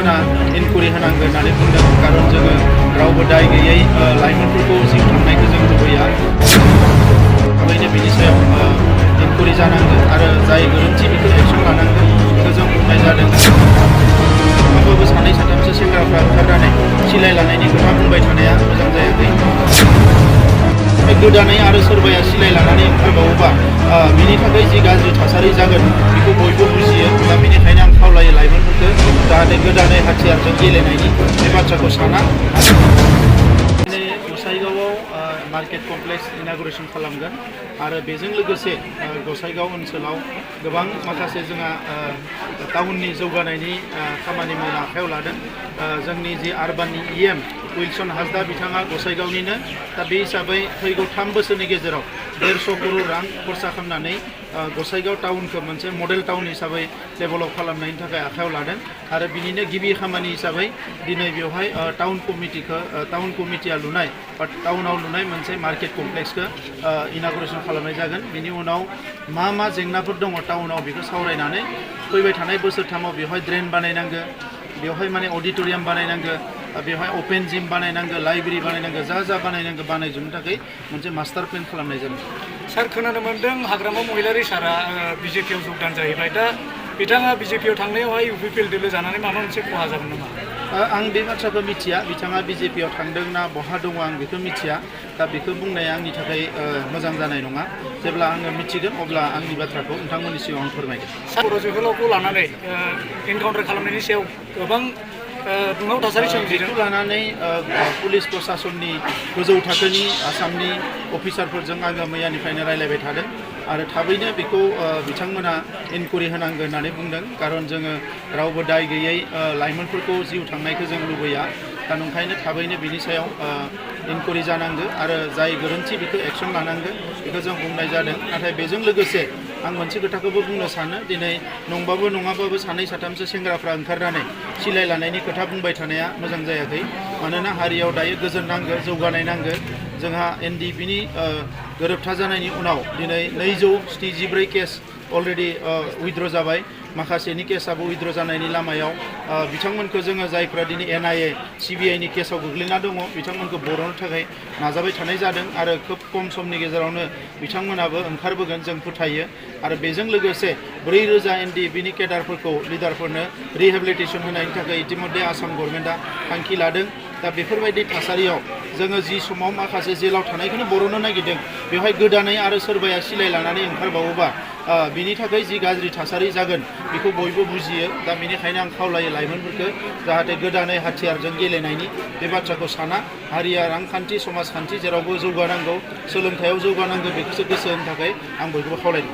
बिथांमोना इनकुरि होनांगोन होननानै बुंदों कारन जोङो रावबो दाय गैयै लाइमोनफोरखौ जिउ थांनायखौ जों लुबैया थाबैनो बिनि सायाव इनकुरि जानांगोन आरो जाय गोरोन्थि बेखौ एक्सन लानांगोन बेखौ जों बुंनाय जादों होमबाबो सानै साथामसो सेंग्राफ्रा ओंखारनानै सिलाय लानायनि खोथा बुंबाय थानाया मोजां जायाखै गोदानै आरो सोरबाया सिलाय लानानै ओंखारबावोबा बिनि थाखाय जि गाज्रि थासारि जागोन बेखौ बयबो बुजियो दा बेनिखायनो आं खावलायो लाइमोनफोरखौ जाहाथे गोदानै हाथियारजों गेलेनायनि बे बाथ्राखौ साना गसाइगावआव मार्केट कमप्लेक्स इनागुरेसन खालामगोन आरो बेजों लोगोसे गसाइगाव ओनसोलाव गोबां माखासे जोंहा टाउननि जौगानायनि खामानि मावनो आखायाव लादों जोंनि जि आरबाननि इएम उइलसन हासदा बिथाङा गसाइगावनिनो दा बे हिसाबै फैगौ 3 बोसोरनि गेजेराव 150 करोड़ रां खरसा खालामनानै गसाइगाव टाउनखौ मोनसे मडेल टाउन हिसाबै डेभेलप खालामनायनि थाखाय आखायाव लादों आरो बिनिनो गिबि खामानि हिसाबै दिनै बेवहाय टाउन कमिटिया लुनाय बा टाउनाव लुनाय मोनसे मार्केट कमप्लेक्सखौ इनागुरेसन खालामनाय जागोन बिनि उनाव मा जेंनाफोर दङ टाउनाव बेखौ सावरायनानै फैबाय थानाय बोसोरथामाव बेवहाय ड्रेन बानायनांगो बेवहाय माने अडिटोरियाम बानायनांगो बेवहाय अपेन जिम बानायनांगो लाइब्रेरि बानायनांगो जा बानायनांगो बानायजोबनो थाखाय मोनसे मास्टार प्लेन खालामनाय जादों सार खोनानो मोन्दों हाग्रामा महिलारि सारा बिजेपिआव जगदान जाहैबाय दा बिथाङा बिजेपिआव थांनायावहाय इउपिपिएल दोलो जानानै माबा मोनसे खहा जागोन नामा आं बे बाथ्राखौ मिथिया बिथाङा बिजेपिआव थांदों ना बहा दङ आं बेखौ मिथिया दा बेखौ बुंनाया आंनि थाखाय मोजां जानाय नङा जेब्ला आङो मिथिगोन अब्ला आंनि बाथ्राखौ नोंथांमोननि सिगाङाव आं फोरमायगोन बर' जोहोलावखौ लानानै एनकाउन्टार खालामनायनि सायाव गोबां दुंहाव थासारि सोमजिदों बेखौ लानानै पुलिस प्रशासननि गोजौ थाखोनि आसामनि अफिसारफोरजों आङो मैयानिफ्रायनो रायलायबाय थादों आरो थाबैनो बेखौ बिथांमोना इनकुरि होनांगोन होननानै बुंदों कारन जोङो रावबो दाय गैयै लाइमोनफोरखौ जिउ थांनायखौ जों लुबैया दा नंखायनो थाबैनो बिनि सायाव इनकुरि जानांगौ आरो जाय गोरोन्थि बेखौ एक्सन लानांगौ बेखौ जों बुंनाय जादों नाथाय बेजों लोगोसे आं मोनसे खोथाखौबो बुंनो सानो दिनै नंबाबो नङाबाबो सानै साथामसो सेंग्राफ्रा ओंखारनानै सिलाय लानायनि खोथा बुंबाय थानाया मोजां जायाखै मानोना हारियाव दायो गोजोन नांगौ जौगानाय नांगौ जोंहा एनडिएफबिनि गोरोबथा जानायनि उनाव दिनै 274 केस अलरेडि उइथड्र जाबाय माखासेनि केसाबो उइथड्र जानायनि लामायाव बिथांमोनखौ जोङो जायफ्रा दिनै एनआइए सिबिआइनि केसाव गोग्लैना दङ बिथांमोनखौ बर'नो थाखाय नाजाबाय थानाय जादों आरो खोब खम समनि गेजेरावनो बिथांमोनाबो ओंखारबोगोन जों फोथायो आरो बेजों लोगोसे 4,000 एनडिएफबिनि केडारफोरखौ लिडारफोरनो रिहेबिलिटेसन होनायनि थाखाय इतिमध्ये आसाम गभर्नमेन्टआ थांखि लादों दा बेफोरबायदि थासारियाव जोङो जि समाव माखासे जेलाव थानायखौनो बर'नो नागिरदों बेवहाय गोदानै आरो सोरबाया सिलाय लानानै ओंखारबावोबा बिनि थाखाय जि गाज्रि थासारि जागोन बेखौ बयबो बुजियो दा बेनिखायनो आं खावलायो लाइमोनफोरखौ जाहाथे गोदानै हाथियारजों गेलेनायनि बे बाथ्राखौ साना हारिया रांखान्थि समाजखान्थि जेरावबो जौगानांगौ सोलोंथायाव जौगानांगौ बेखौसो गोसो होनो थाखाय आं बयखौबो खावलायदों